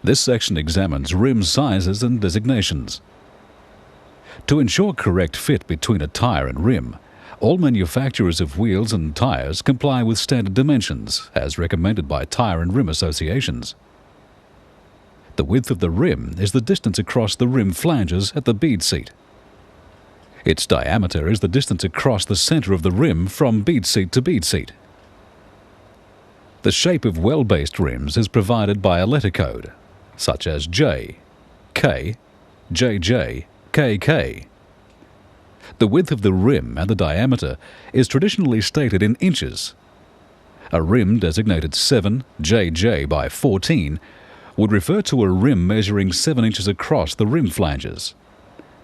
This section examines rim sizes and designations. To ensure correct fit between a tyre and rim, all manufacturers of wheels and tyres comply with standard dimensions as recommended by tyre and rim associations. The width of the rim is the distance across the rim flanges at the bead seat. Its diameter is the distance across the centre of the rim from bead seat to bead seat. The shape of well-based rims is provided by a letter code, such as J, K, JJ, KK. The width of the rim and the diameter is traditionally stated in inches. A rim designated 7 JJ by 14 would refer to a rim measuring 7 inches across the rim flanges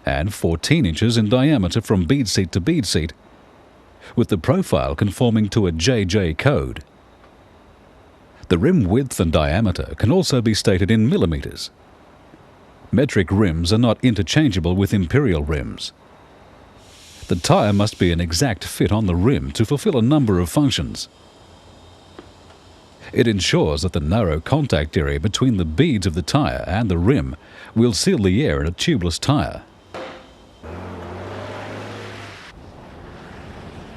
and 14 inches in diameter from bead seat to bead seat, with the profile conforming to a JJ code. The rim width and diameter can also be stated in millimeters. Metric rims are not interchangeable with imperial rims. The tyre must be an exact fit on the rim to fulfill a number of functions. It ensures that the narrow contact area between the beads of the tyre and the rim will seal the air in a tubeless tyre.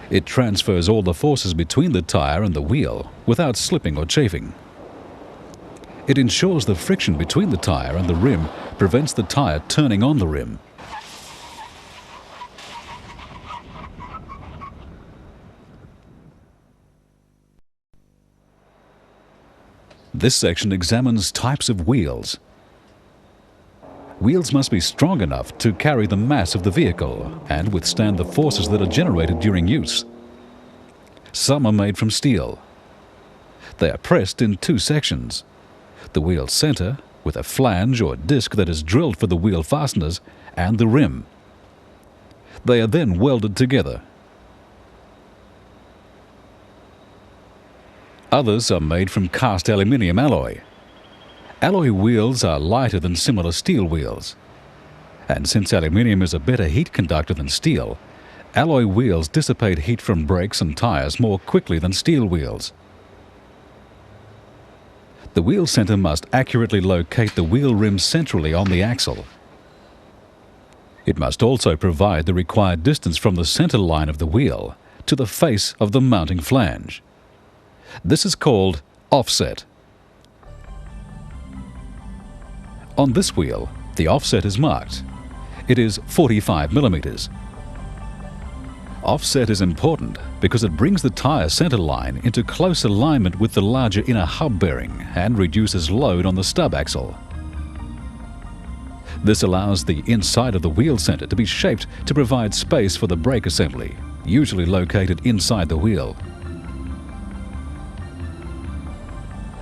It transfers all the forces between the tyre and the wheel without slipping or chafing. It ensures the friction between the tyre and the rim prevents the tyre turning on the rim. This section examines types of wheels. Wheels must be strong enough to carry the mass of the vehicle and withstand the forces that are generated during use. Some are made from steel. They are pressed in two sections: the wheel center, with a flange or disc that is drilled for the wheel fasteners, and the rim. They are then welded together. Others are made from cast aluminium alloy. Alloy wheels are lighter than similar steel wheels. And since aluminium is a better heat conductor than steel, alloy wheels dissipate heat from brakes and tyres more quickly than steel wheels. The wheel center must accurately locate the wheel rim centrally on the axle. It must also provide the required distance from the center line of the wheel to the face of the mounting flange. This is called offset. On this wheel, the offset is marked. It is 45 millimeters. Offset is important because it brings the tyre center line into close alignment with the larger inner hub bearing and reduces load on the stub axle. This allows the inside of the wheel center to be shaped to provide space for the brake assembly, usually located inside the wheel.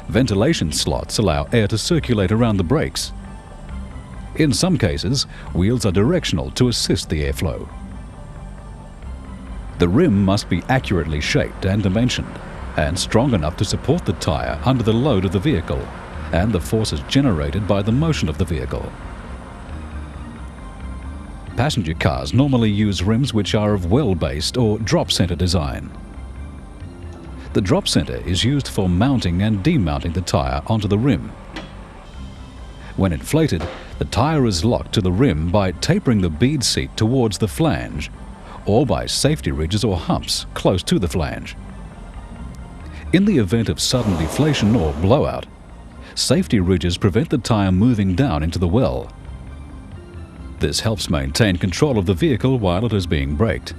Ventilation slots allow air to circulate around the brakes. In some cases, wheels are directional to assist the airflow. The rim must be accurately shaped and dimensioned, and strong enough to support the tyre under the load of the vehicle and the forces generated by the motion of the vehicle. Passenger cars normally use rims which are of well-based or drop-center design. The drop center is used for mounting and demounting the tyre onto the rim. When inflated, the tyre is locked to the rim by tapering the bead seat towards the flange or by safety ridges or humps close to the flange. In the event of sudden deflation or blowout, safety ridges prevent the tyre moving down into the well. This helps maintain control of the vehicle while it is being braked.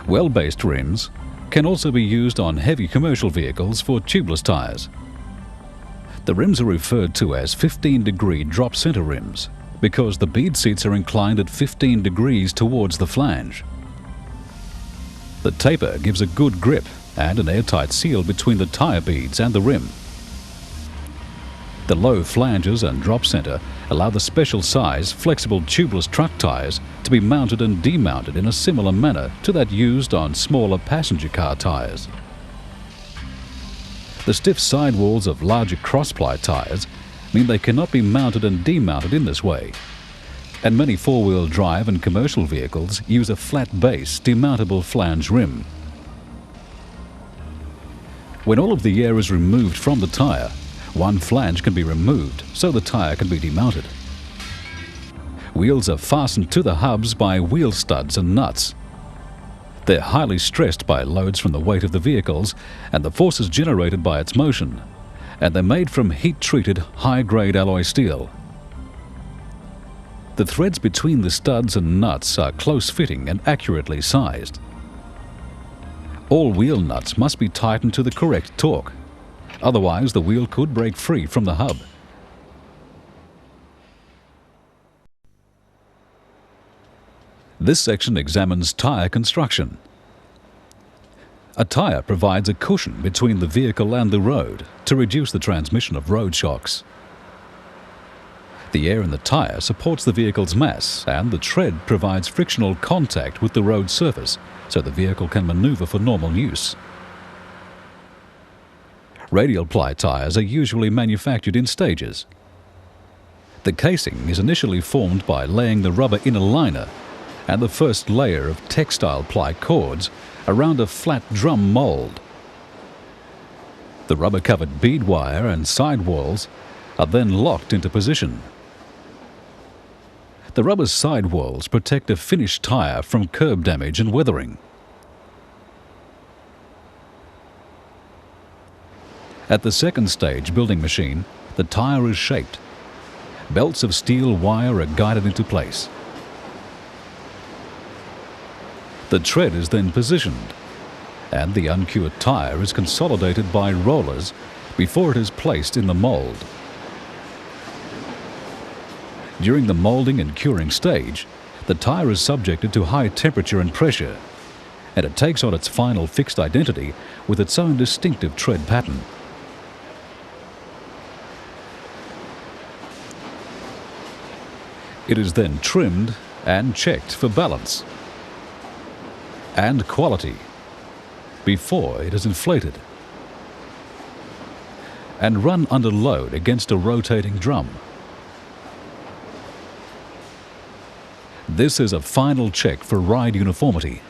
Well-based rims can also be used on heavy commercial vehicles for tubeless tyres. The rims are referred to as 15-degree drop center rims because the bead seats are inclined at 15 degrees towards the flange. The taper gives a good grip and an airtight seal between the tyre beads and the rim. The low flanges and drop center allow the special size, flexible tubeless truck tyres to be mounted and demounted in a similar manner to that used on smaller passenger car tyres. The stiff sidewalls of larger cross-ply tyres mean they cannot be mounted and demounted in this way, and many four-wheel drive and commercial vehicles use a flat base demountable flange rim. When all of the air is removed from the tyre, One flange can be removed so the tyre can be demounted. Wheels are fastened to the hubs by wheel studs and nuts. They're highly stressed by loads from the weight of the vehicles and the forces generated by its motion, and they're made from heat-treated, high-grade alloy steel. The threads between the studs and nuts are close-fitting and accurately sized. All wheel nuts must be tightened to the correct torque, otherwise the wheel could break free from the hub. This section examines tyre construction. A tyre provides a cushion between the vehicle and the road to reduce the transmission of road shocks. The air in the tyre supports the vehicle's mass, and the tread provides frictional contact with the road surface so the vehicle can manoeuvre for normal use. Radial ply tyres are usually manufactured in stages. The casing is initially formed by laying the rubber inner liner and the first layer of textile ply cords around a flat drum mould. The rubber-covered bead wire and sidewalls are then locked into position. The rubber sidewalls protect a finished tyre from curb damage and weathering. At the second stage building machine, the tyre is shaped. Belts of steel wire are guided into place. The tread is then positioned, and the uncured tyre is consolidated by rollers before it is placed in the mould. During the moulding and curing stage, the tyre is subjected to high temperature and pressure, and it takes on its final fixed identity with its own distinctive tread pattern. It is then trimmed and checked for balance and quality before it is inflated and run under load against a rotating drum. This is a final check for ride uniformity.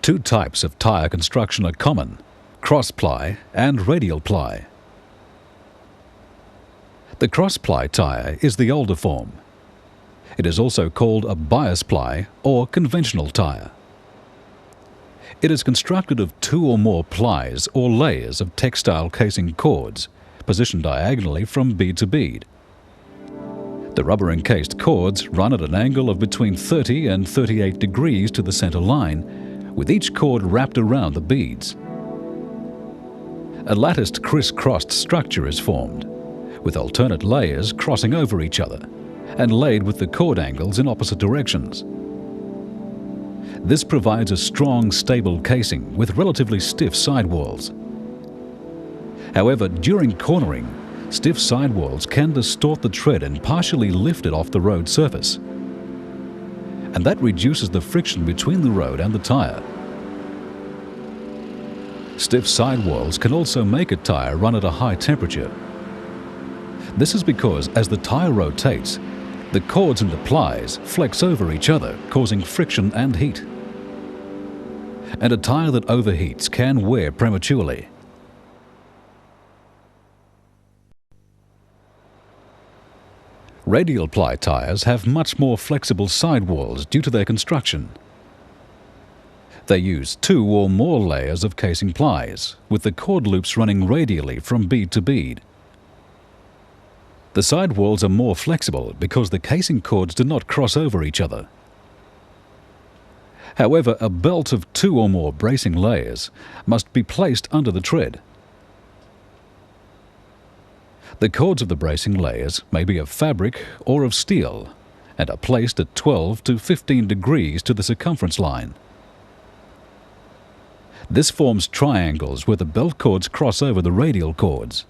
Two types of tyre construction are common: cross-ply and radial ply. The cross-ply tyre is the older form. It is also called a bias ply or conventional tyre. It is constructed of two or more plies or layers of textile casing cords, positioned diagonally from bead to bead. The rubber-encased cords run at an angle of between 30 and 38 degrees to the center line, with each cord wrapped around the beads. A latticed criss-crossed structure is formed, with alternate layers crossing over each other and laid with the cord angles in opposite directions. This provides a strong, stable casing with relatively stiff sidewalls. However, during cornering, stiff sidewalls can distort the tread and partially lift it off the road surface, and that reduces the friction between the road and the tyre. Stiff sidewalls can also make a tyre run at a high temperature. This is because as the tyre rotates, the cords and the plies flex over each other, causing friction and heat. And a tyre that overheats can wear prematurely. Radial ply tyres have much more flexible sidewalls due to their construction. They use two or more layers of casing plies, with the cord loops running radially from bead to bead. The sidewalls are more flexible because the casing cords do not cross over each other. However, a belt of two or more bracing layers must be placed under the tread. The cords of the bracing layers may be of fabric or of steel and are placed at 12 to 15 degrees to the circumference line. This forms triangles where the belt cords cross over the radial cords.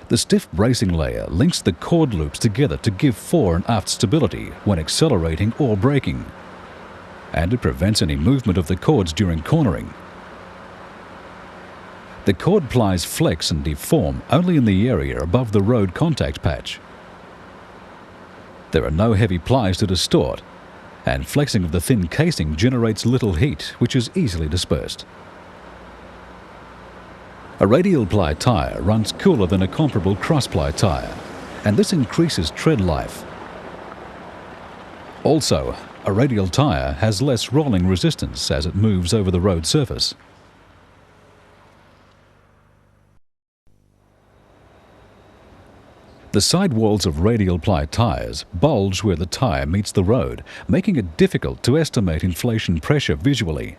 The stiff bracing layer links the cord loops together to give fore and aft stability when accelerating or braking, and it prevents any movement of the cords during cornering. The cord plies flex and deform only in the area above the road contact patch. There are no heavy plies to distort, and flexing of the thin casing generates little heat, which is easily dispersed. A radial ply tyre runs cooler than a comparable cross-ply tyre, and this increases tread life. Also, a radial tyre has less rolling resistance as it moves over the road surface. The sidewalls of radial ply tyres bulge where the tyre meets the road, making it difficult to estimate inflation pressure visually.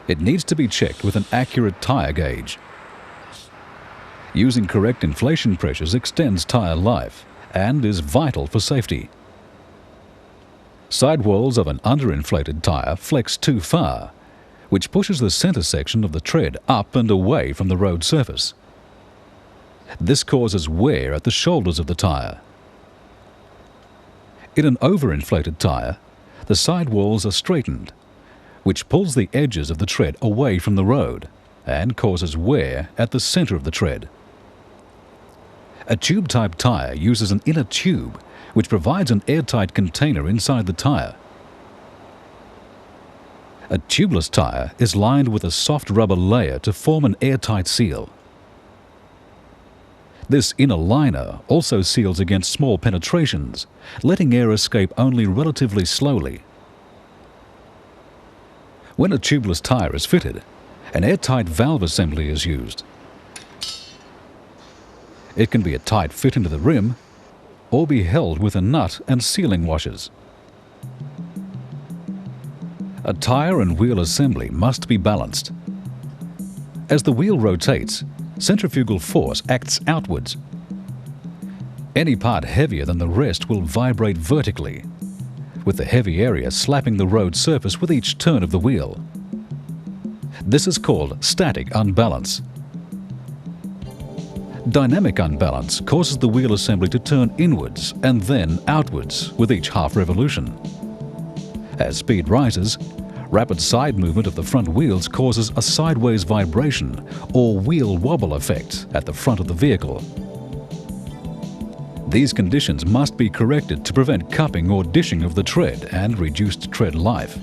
It needs to be checked with an accurate tyre gauge. Using correct inflation pressures extends tyre life and is vital for safety. Sidewalls of an underinflated tyre flex too far, which pushes the centre section of the tread up and away from the road surface. This causes wear at the shoulders of the tyre. In an overinflated tyre, the sidewalls are straightened, which pulls the edges of the tread away from the road and causes wear at the centre of the tread. A tube-type tyre uses an inner tube, which provides an airtight container inside the tyre. A tubeless tyre is lined with a soft rubber layer to form an airtight seal. This inner liner also seals against small penetrations, letting air escape only relatively slowly. When a tubeless tyre is fitted, an airtight valve assembly is used. It can be a tight fit into the rim or be held with a nut and sealing washers. A tyre and wheel assembly must be balanced. As the wheel rotates, centrifugal force acts outwards. Any part heavier than the rest will vibrate vertically, with the heavy area slapping the road surface with each turn of the wheel. This is called static unbalance. Dynamic unbalance causes the wheel assembly to turn inwards and then outwards with each half revolution. As speed rises, rapid side movement of the front wheels causes a sideways vibration or wheel wobble effect at the front of the vehicle. These conditions must be corrected to prevent cupping or dishing of the tread and reduced tread life.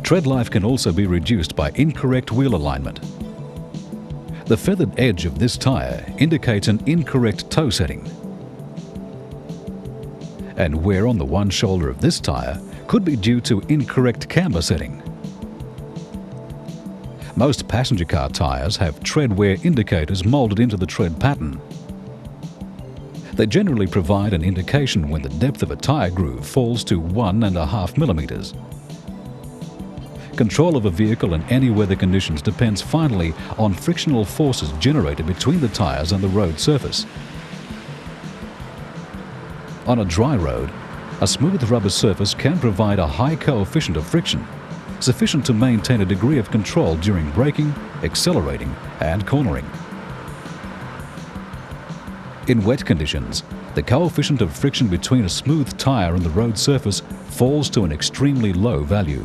Tread life can also be reduced by incorrect wheel alignment. The feathered edge of this tyre indicates an incorrect toe setting. And wear on the one shoulder of this tyre could be due to incorrect camber setting. Most passenger car tyres have tread wear indicators moulded into the tread pattern. They generally provide an indication when the depth of a tyre groove falls to 1.5 millimeters. Control of a vehicle in any weather conditions depends finally on frictional forces generated between the tyres and the road surface. On a dry road, a smooth rubber surface can provide a high coefficient of friction, sufficient to maintain a degree of control during braking, accelerating, and cornering. In wet conditions, the coefficient of friction between a smooth tyre and the road surface falls to an extremely low value.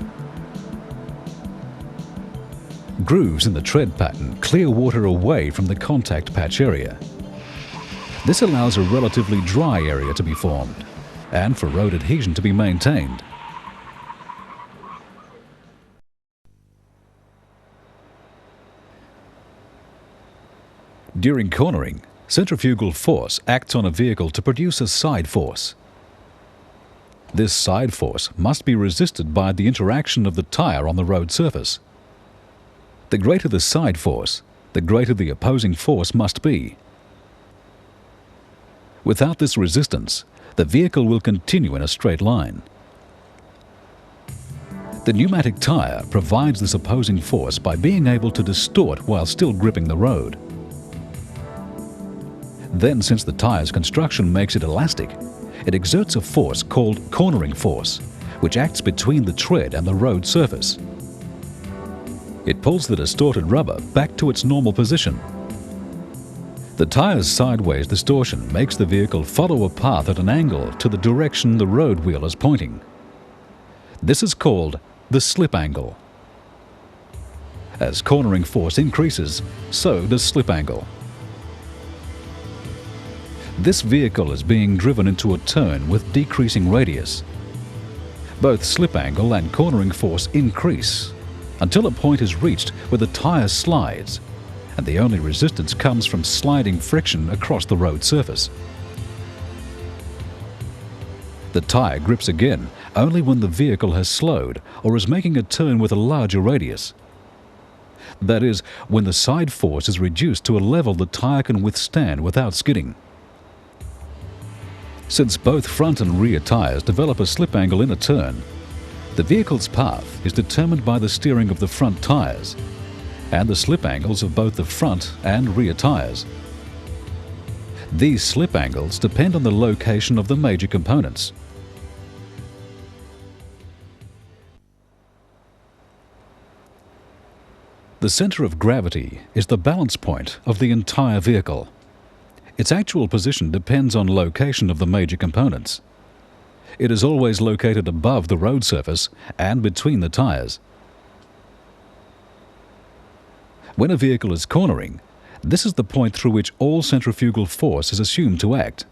Grooves in the tread pattern clear water away from the contact patch area. This allows a relatively dry area to be formed and for road adhesion to be maintained. During cornering, centrifugal force acts on a vehicle to produce a side force. This side force must be resisted by the interaction of the tyre on the road surface. The greater the side force, the greater the opposing force must be. Without this resistance, the vehicle will continue in a straight line. The pneumatic tyre provides this opposing force by being able to distort while still gripping the road. Then, since the tyre's construction makes it elastic, it exerts a force called cornering force, which acts between the tread and the road surface. It pulls the distorted rubber back to its normal position. The tyre's sideways distortion makes the vehicle follow a path at an angle to the direction the road wheel is pointing. This is called the slip angle. As cornering force increases, so does slip angle. This vehicle is being driven into a turn with decreasing radius. Both slip angle and cornering force increase until a point is reached where the tyre slides, and the only resistance comes from sliding friction across the road surface. The tyre grips again only when the vehicle has slowed or is making a turn with a larger radius. That is, when the side force is reduced to a level the tyre can withstand without skidding. Since both front and rear tyres develop a slip angle in a turn, the vehicle's path is determined by the steering of the front tyres and the slip angles of both the front and rear tyres. These slip angles depend on the location of the major components. The centre of gravity is the balance point of the entire vehicle. Its actual position depends on location of the major components. It is always located above the road surface and between the tyres. When a vehicle is cornering, this is the point through which all centrifugal force is assumed to act.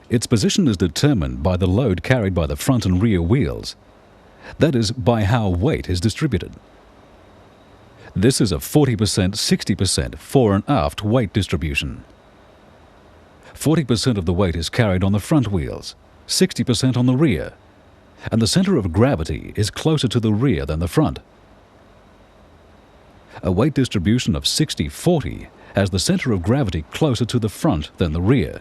Its position is determined by the load carried by the front and rear wheels. That is, by how weight is distributed. This is a 40%, 60% fore and aft weight distribution. 40% of the weight is carried on the front wheels, 60% on the rear, and the centre of gravity is closer to the rear than the front. A weight distribution of 60-40 has the centre of gravity closer to the front than the rear.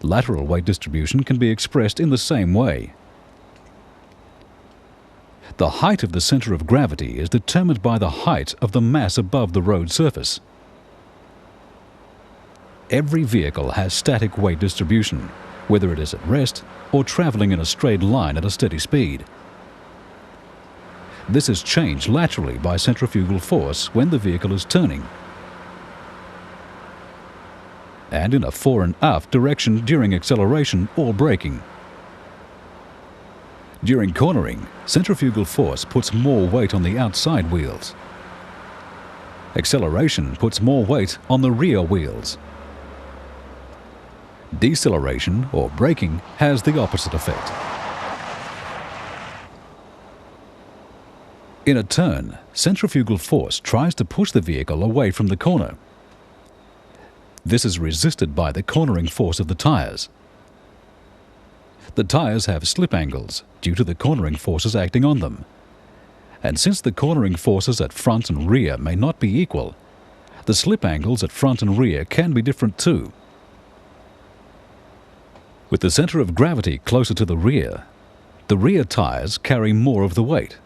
Lateral weight distribution can be expressed in the same way. The height of the centre of gravity is determined by the height of the mass above the road surface. Every vehicle has static weight distribution, whether it is at rest or travelling in a straight line at a steady speed. This is changed laterally by centrifugal force when the vehicle is turning, and in a fore and aft direction during acceleration or braking. During cornering, centrifugal force puts more weight on the outside wheels. Acceleration puts more weight on the rear wheels. Deceleration or braking has the opposite effect. In a turn, centrifugal force tries to push the vehicle away from the corner. This is resisted by the cornering force of the tyres. The tyres have slip angles due to the cornering forces acting on them. And since the cornering forces at front and rear may not be equal, the slip angles at front and rear can be different too. With the centre of gravity closer to the rear tyres carry more of the weight,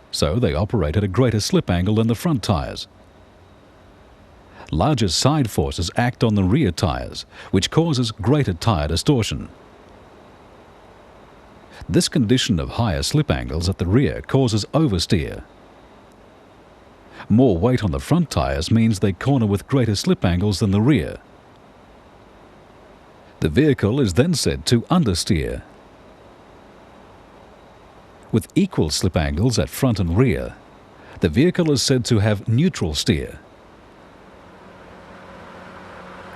so they operate at a greater slip angle than the front tyres. Larger side forces act on the rear tyres, which causes greater tyre distortion. This condition of higher slip angles at the rear causes oversteer. More weight on the front tyres means they corner with greater slip angles than the rear. The vehicle is then said to understeer. With equal slip angles at front and rear, the vehicle is said to have neutral steer.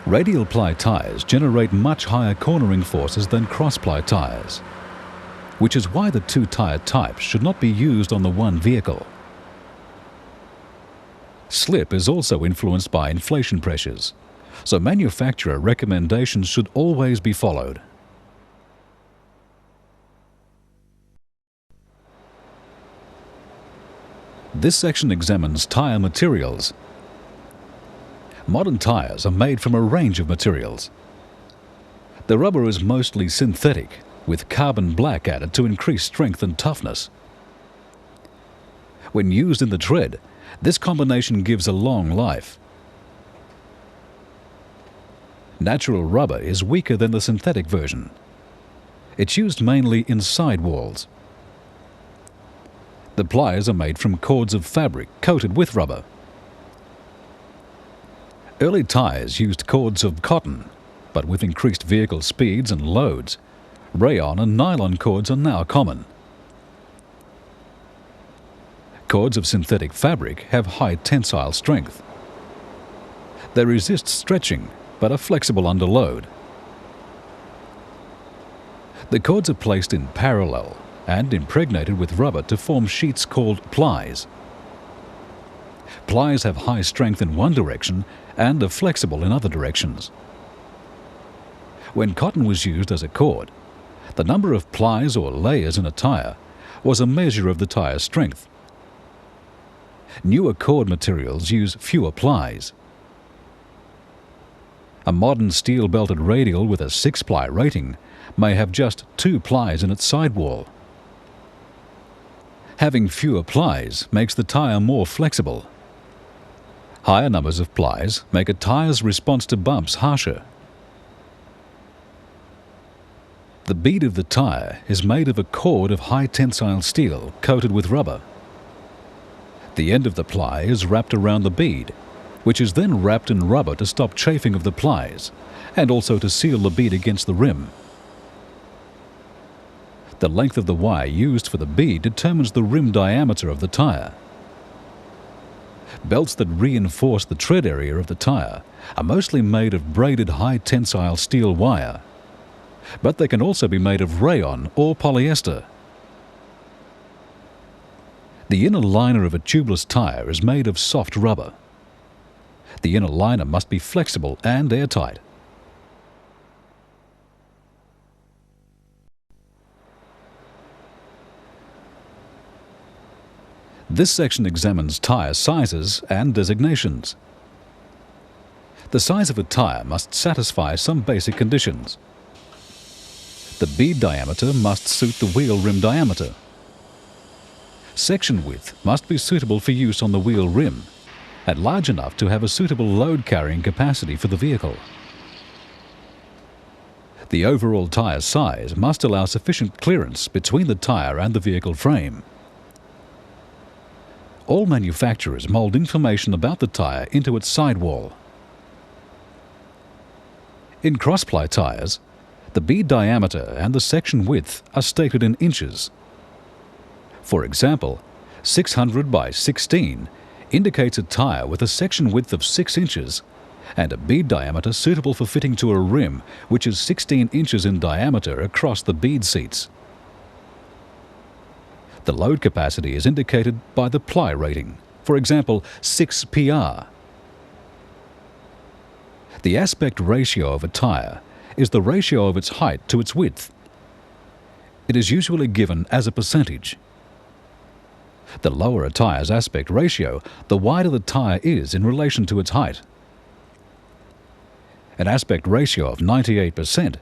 Radial ply tyres generate much higher cornering forces than cross-ply tyres, which is why the two tyre types should not be used on the one vehicle. Slip is also influenced by inflation pressures, so manufacturer recommendations should always be followed. This section examines tyre materials. Modern tyres are made from a range of materials. The rubber is mostly synthetic, with carbon black added to increase strength and toughness. When used in the tread, this combination gives a long life. Natural rubber is weaker than the synthetic version. It's used mainly in sidewalls. The pliers are made from cords of fabric coated with rubber. Early tyres used cords of cotton, but with increased vehicle speeds and loads, rayon and nylon cords are now common. Cords of synthetic fabric have high tensile strength. They resist stretching but are flexible under load. The cords are placed in parallel and impregnated with rubber to form sheets called plies. Plies have high strength in one direction and are flexible in other directions. When cotton was used as a cord, the number of plies or layers in a tyre was a measure of the tyre's strength. Newer cord materials use fewer plies. A modern steel-belted radial with a 6-ply rating may have just 2 plies in its sidewall. Having fewer plies makes the tyre more flexible. Higher numbers of plies make a tyre's response to bumps harsher. The bead of the tyre is made of a cord of high-tensile steel coated with rubber. The end of the ply is wrapped around the bead, which is then wrapped in rubber to stop chafing of the plies and also to seal the bead against the rim. The length of the wire used for the bead determines the rim diameter of the tyre. Belts that reinforce the tread area of the tyre are mostly made of braided high-tensile steel wire, but they can also be made of rayon or polyester. The inner liner of a tubeless tyre is made of soft rubber. The inner liner must be flexible and airtight. This section examines tyre sizes and designations. The size of a tyre must satisfy some basic conditions. The bead diameter must suit the wheel rim diameter. Section width must be suitable for use on the wheel rim and large enough to have a suitable load-carrying capacity for the vehicle. The overall tyre size must allow sufficient clearance between the tyre and the vehicle frame. All manufacturers mould information about the tyre into its sidewall. In cross-ply tyres, the bead diameter and the section width are stated in inches. For example, 600 by 16 indicates a tyre with a section width of 6 inches and a bead diameter suitable for fitting to a rim which is 16 inches in diameter across the bead seats. The load capacity is indicated by the ply rating, for example 6 PR. The aspect ratio of a tyre is the ratio of its height to its width. It is usually given as a percentage. The lower a tyre's aspect ratio, the wider the tyre is in relation to its height. An aspect ratio of 98%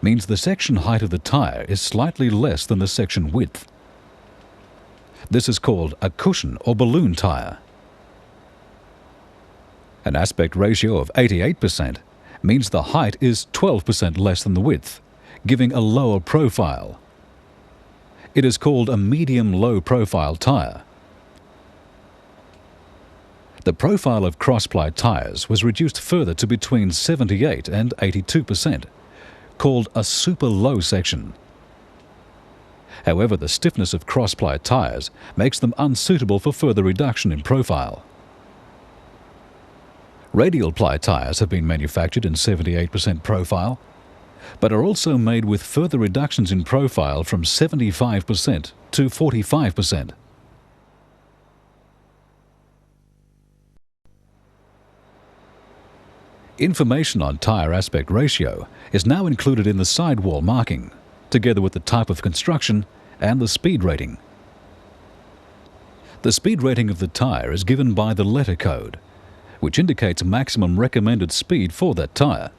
means the section height of the tyre is slightly less than the section width. This is called a cushion or balloon tyre. An aspect ratio of 88% means the height is 12% less than the width, giving a lower profile. It is called a medium-low profile tyre. The profile of cross-ply tyres was reduced further to between 78 and 82%, called a super low section. However, the stiffness of cross-ply tyres makes them unsuitable for further reduction in profile. Radial ply tyres have been manufactured in 78% profile, but are also made with further reductions in profile from 75% to 45%. Information on tyre aspect ratio is now included in the sidewall marking, together with the type of construction and the speed rating. The speed rating of the tyre is given by the letter code, which indicates maximum recommended speed for that tyre.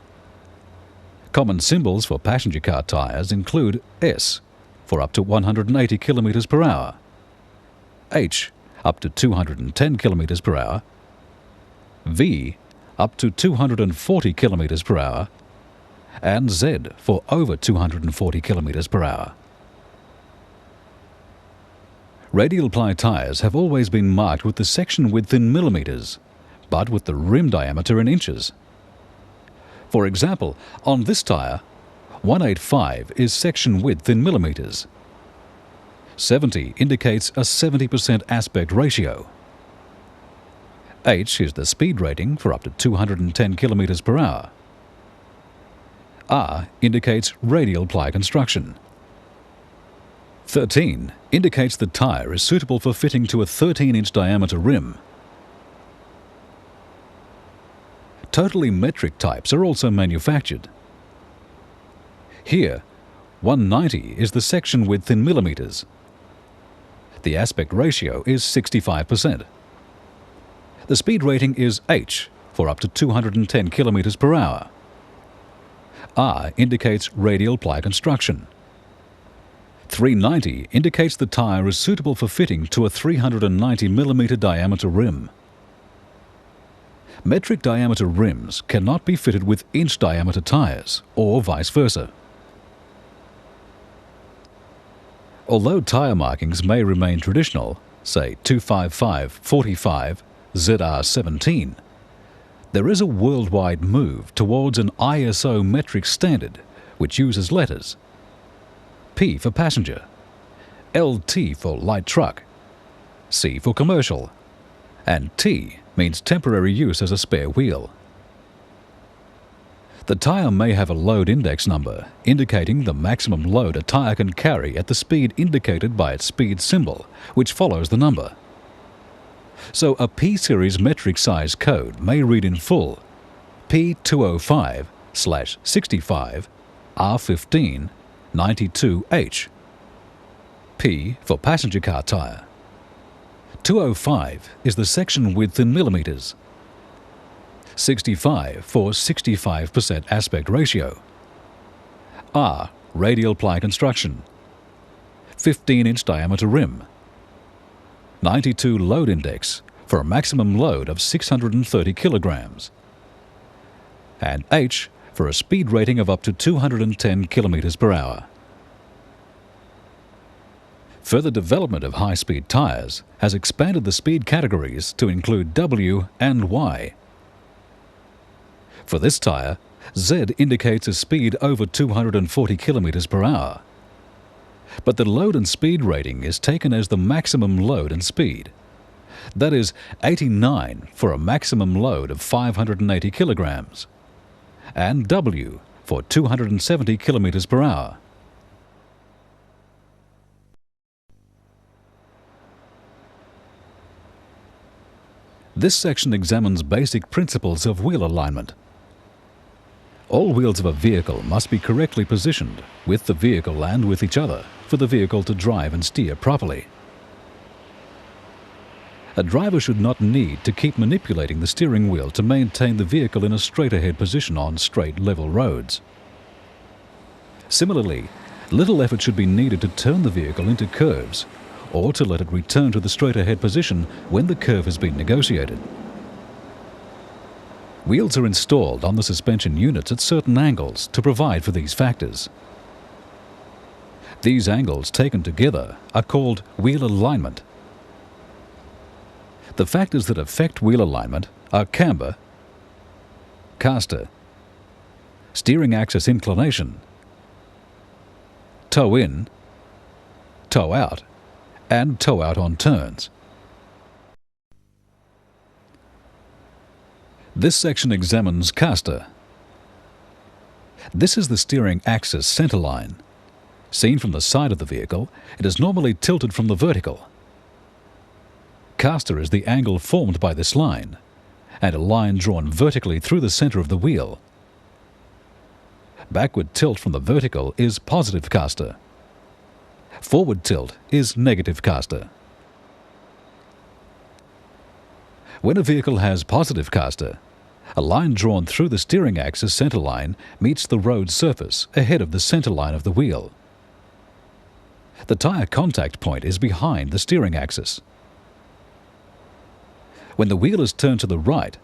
Common symbols for passenger car tyres include S for up to 180 km per hour, H up to 210 km per hour, V up to 240 km per hour, and Z for over 240 km per hour. Radial ply tyres have always been marked with the section width in millimeters, but with the rim diameter in inches. For example, on this tyre, 185 is section width in millimeters. 70 indicates a 70% aspect ratio. H is the speed rating for up to 210 km per hour. R indicates Radial Ply construction. 13 indicates the tyre is suitable for fitting to a 13-inch diameter rim. Totally metric types are also manufactured. Here, 190 is the section width in millimetres. The aspect ratio is 65%. The speed rating is H for up to 210 km per hour. R indicates Radial Ply construction. 390 indicates the tyre is suitable for fitting to a 390 mm diameter rim. Metric diameter rims cannot be fitted with inch diameter tyres, or vice versa. Although tyre markings may remain traditional, say 255/45 ZR17, there is a worldwide move towards an ISO metric standard which uses letters: P for passenger, LT for light truck, C for commercial, and T means temporary use as a spare wheel. The tyre may have a load index number indicating the maximum load a tyre can carry at the speed indicated by its speed symbol, which follows the number. So a P-series metric size code may read in full P205/65 R15 92H. P for passenger car tyre. 205 is the section width in millimetres. 65 for 65% aspect ratio. R, Radial Ply construction. 15-inch diameter rim. 92 load index for a maximum load of 630 kilograms. And H for a speed rating of up to 210 kilometers per hour. Further development of high-speed tyres has expanded the speed categories to include W and Y. For this tyre, Z indicates a speed over 240 km per hour. But the load and speed rating is taken as the maximum load and speed. That is 89 for a maximum load of 580 kilograms, and W for 270 km per hour. This section examines basic principles of wheel alignment. All wheels of a vehicle must be correctly positioned with the vehicle and with each other for the vehicle to drive and steer properly. A driver should not need to keep manipulating the steering wheel to maintain the vehicle in a straight-ahead position on straight, level roads. Similarly, little effort should be needed to turn the vehicle into curves or to let it return to the straight-ahead position when the curve has been negotiated. Wheels are installed on the suspension units at certain angles to provide for these factors. These angles taken together are called wheel alignment. The factors that affect wheel alignment are camber, caster, steering axis inclination, toe in, toe out, and toe out on turns. This section examines caster. This is the steering axis centerline. Seen from the side of the vehicle, it is normally tilted from the vertical. Caster is the angle formed by this line, and a line drawn vertically through the center of the wheel. Backward tilt from the vertical is positive caster. Forward tilt is negative caster. When a vehicle has positive caster, a line drawn through the steering axis centerline meets the road surface ahead of the centerline of the wheel. The tire contact point is behind the steering axis. When the wheel is turned to the right,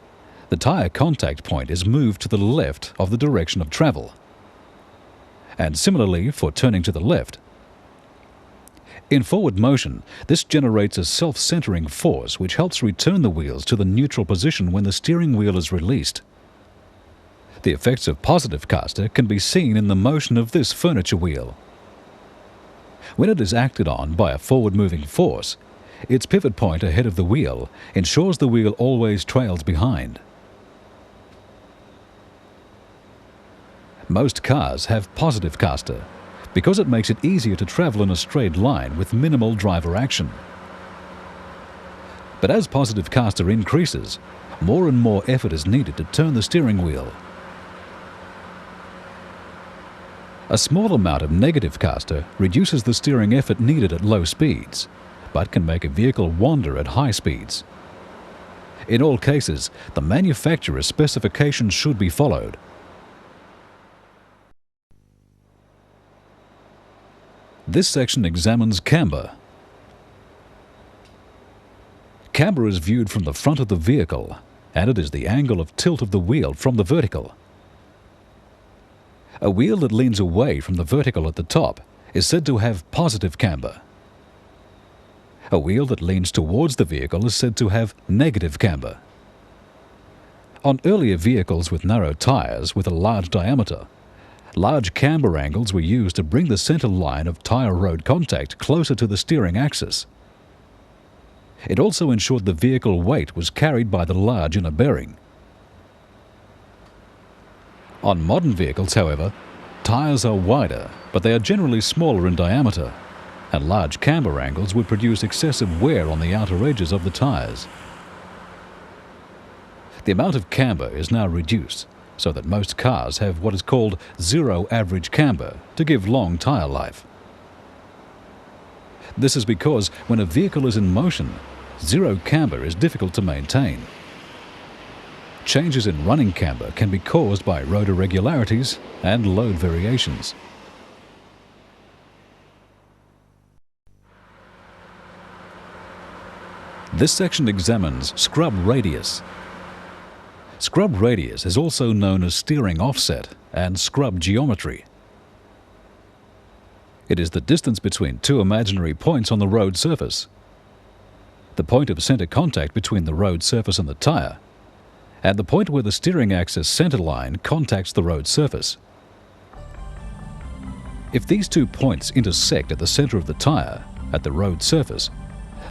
the tire contact point is moved to the left of the direction of travel. And similarly for turning to the left. In forward motion, this generates a self-centering force which helps return the wheels to the neutral position when the steering wheel is released. The effects of positive caster can be seen in the motion of this furniture wheel. When it is acted on by a forward-moving force, Its pivot point ahead of the wheel ensures the wheel always trails behind. Most cars have positive caster because it makes it easier to travel in a straight line with minimal driver action. But as positive caster increases, more and more effort is needed to turn the steering wheel. A small amount of negative caster reduces the steering effort needed at low speeds, but can make a vehicle wander at high speeds. In all cases, the manufacturer's specifications should be followed. This section examines camber. Camber is viewed from the front of the vehicle, and it is the angle of tilt of the wheel from the vertical. A wheel that leans away from the vertical at the top is said to have positive camber. A wheel that leans towards the vehicle is said to have negative camber. On earlier vehicles with narrow tyres with a large diameter, large camber angles were used to bring the center line of tyre road contact closer to the steering axis. It also ensured the vehicle weight was carried by the large inner bearing. On modern vehicles, however, tyres are wider, but they are generally smaller in diameter, and large camber angles would produce excessive wear on the outer edges of the tyres. The amount of camber is now reduced, so that most cars have what is called zero average camber to give long tyre life. This is because when a vehicle is in motion, zero camber is difficult to maintain. Changes in running camber can be caused by road irregularities and load variations. This section examines scrub radius. Scrub radius is also known as steering offset and scrub geometry. It is the distance between two imaginary points on the road surface. The point of center contact between the road surface and the tyre, and the point where the steering axis center line contacts the road surface. If these two points intersect at the center of the tyre, at the road surface,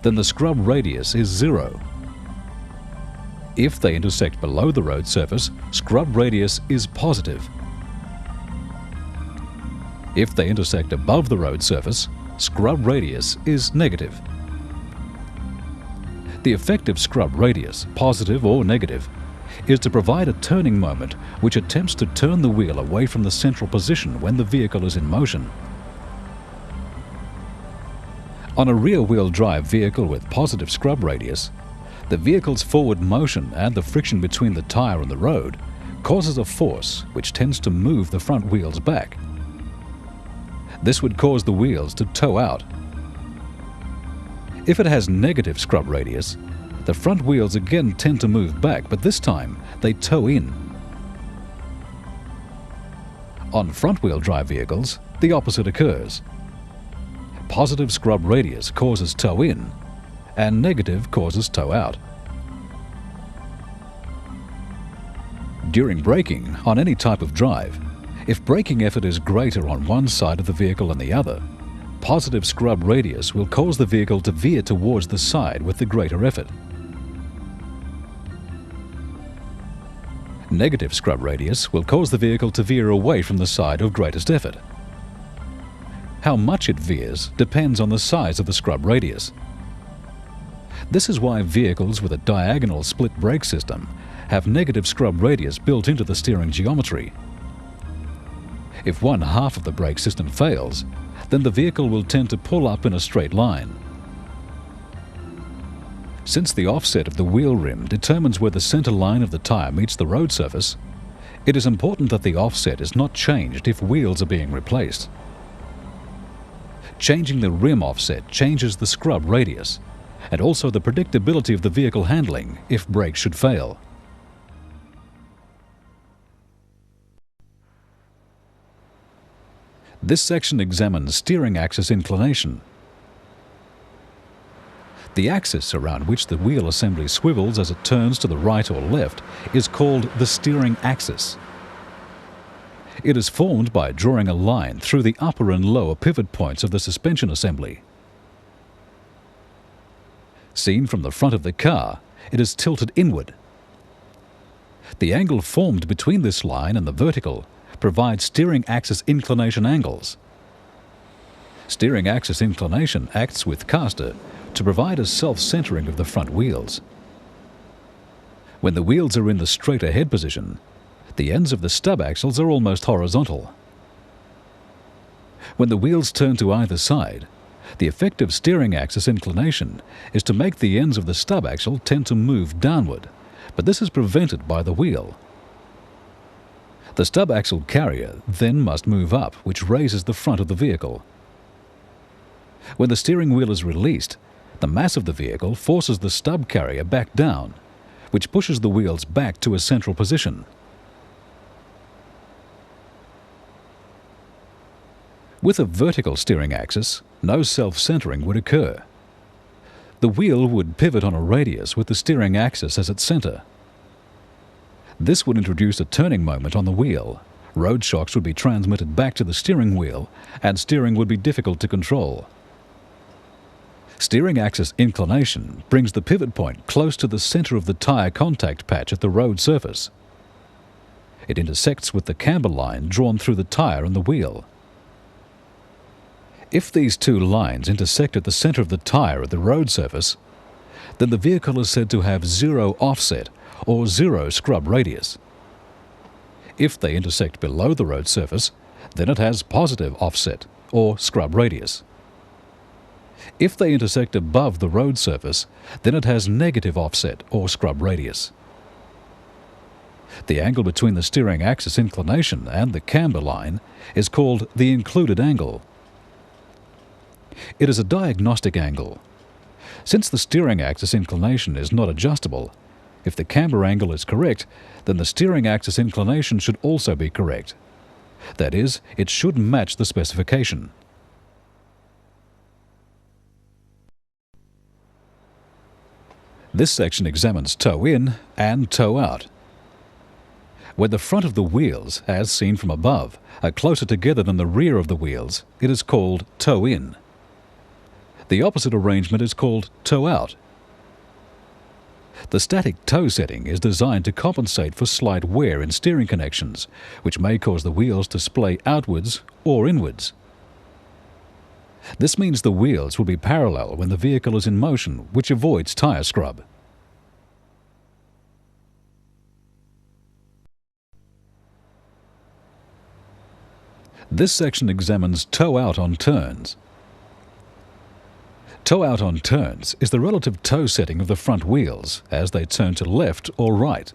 then the scrub radius is 0. If they intersect below the road surface, scrub radius is positive. If they intersect above the road surface, scrub radius is negative. The effective scrub radius, positive or negative, is to provide a turning moment which attempts to turn the wheel away from the central position when the vehicle is in motion. On a rear-wheel drive vehicle with positive scrub radius, the vehicle's forward motion and the friction between the tyre and the road causes a force which tends to move the front wheels back. This would cause the wheels to toe out. If it has negative scrub radius, the front wheels again tend to move back, but this time they toe in. On front-wheel drive vehicles, the opposite occurs. Positive scrub radius causes toe in, and negative causes toe out. During braking on any type of drive, if braking effort is greater on one side of the vehicle than the other, positive scrub radius will cause the vehicle to veer towards the side with the greater effort. Negative scrub radius will cause the vehicle to veer away from the side of greatest effort. How much it veers depends on the size of the scrub radius. This is why vehicles with a diagonal split brake system have negative scrub radius built into the steering geometry. If one half of the brake system fails, then the vehicle will tend to pull up in a straight line. Since the offset of the wheel rim determines where the center line of the tyre meets the road surface, it is important that the offset is not changed if wheels are being replaced. Changing the rim offset changes the scrub radius, and also the predictability of the vehicle handling if brakes should fail. This section examines steering axis inclination. The axis around which the wheel assembly swivels as it turns to the right or left is called the steering axis. It is formed by drawing a line through the upper and lower pivot points of the suspension assembly. Seen from the front of the car, it is tilted inward. The angle formed between this line and the vertical provides steering axis inclination angles. Steering axis inclination acts with caster to provide a self-centering of the front wheels. When the wheels are in the straight ahead position, the ends of the stub axles are almost horizontal. When the wheels turn to either side, the effective steering axis inclination is to make the ends of the stub axle tend to move downward, but this is prevented by the wheel. The stub axle carrier then must move up, which raises the front of the vehicle. When the steering wheel is released, the mass of the vehicle forces the stub carrier back down, which pushes the wheels back to a central position. With a vertical steering axis, no self-centering would occur. The wheel would pivot on a radius with the steering axis as its center. This would introduce a turning moment on the wheel. Road shocks would be transmitted back to the steering wheel, and steering would be difficult to control. Steering axis inclination brings the pivot point close to the center of the tire contact patch at the road surface. It intersects with the camber line drawn through the tire and the wheel. If these two lines intersect at the center of the tire at the road surface, then the vehicle is said to have zero offset or zero scrub radius. If they intersect below the road surface, then it has positive offset or scrub radius. If they intersect above the road surface, then it has negative offset or scrub radius. The angle between the steering axis inclination and the camber line is called the included angle. It is a diagnostic angle. Since the steering axis inclination is not adjustable, if the camber angle is correct, then the steering axis inclination should also be correct. That is, it should match the specification. This section examines toe in and toe out. When the front of the wheels, as seen from above, are closer together than the rear of the wheels, it is called toe in. The opposite arrangement is called toe out. The static toe setting is designed to compensate for slight wear in steering connections, which may cause the wheels to splay outwards or inwards. This means the wheels will be parallel when the vehicle is in motion, which avoids tire scrub. This section examines toe out on turns. Toe out on turns is the relative toe setting of the front wheels as they turn to left or right.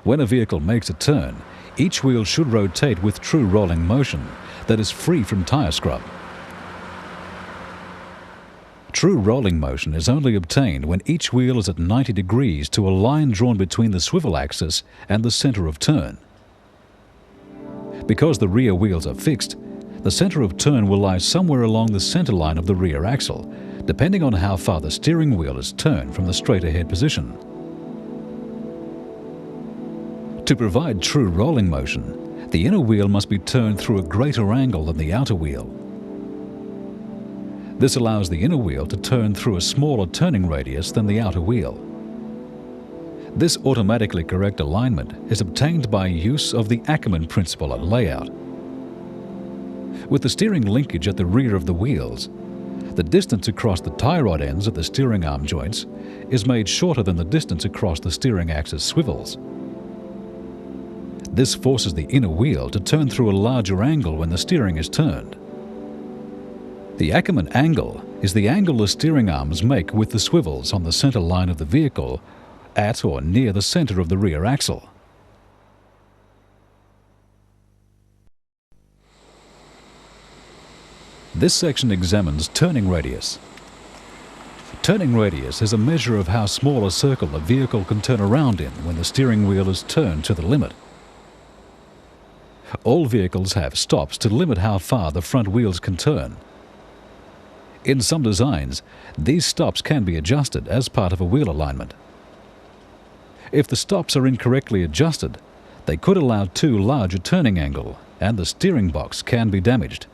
When a vehicle makes a turn, each wheel should rotate with true rolling motion that is free from tire scrub. True rolling motion is only obtained when each wheel is at 90 degrees to a line drawn between the swivel axis and the center of turn. Because the rear wheels are fixed, the center of turn will lie somewhere along the center line of the rear axle, depending on how far the steering wheel is turned from the straight ahead position. To provide true rolling motion, the inner wheel must be turned through a greater angle than the outer wheel. This allows the inner wheel to turn through a smaller turning radius than the outer wheel. This automatically correct alignment is obtained by use of the Ackerman principle and layout. With the steering linkage at the rear of the wheels, the distance across the tie rod ends of the steering arm joints is made shorter than the distance across the steering axis swivels. This forces the inner wheel to turn through a larger angle when the steering is turned. The Ackerman angle is the angle the steering arms make with the swivels on the center line of the vehicle at or near the center of the rear axle. This section examines turning radius. Turning radius is a measure of how small a circle a vehicle can turn around in when the steering wheel is turned to the limit. All vehicles have stops to limit how far the front wheels can turn. In some designs, these stops can be adjusted as part of a wheel alignment. If the stops are incorrectly adjusted, they could allow too large a turning angle, and the steering box can be damaged.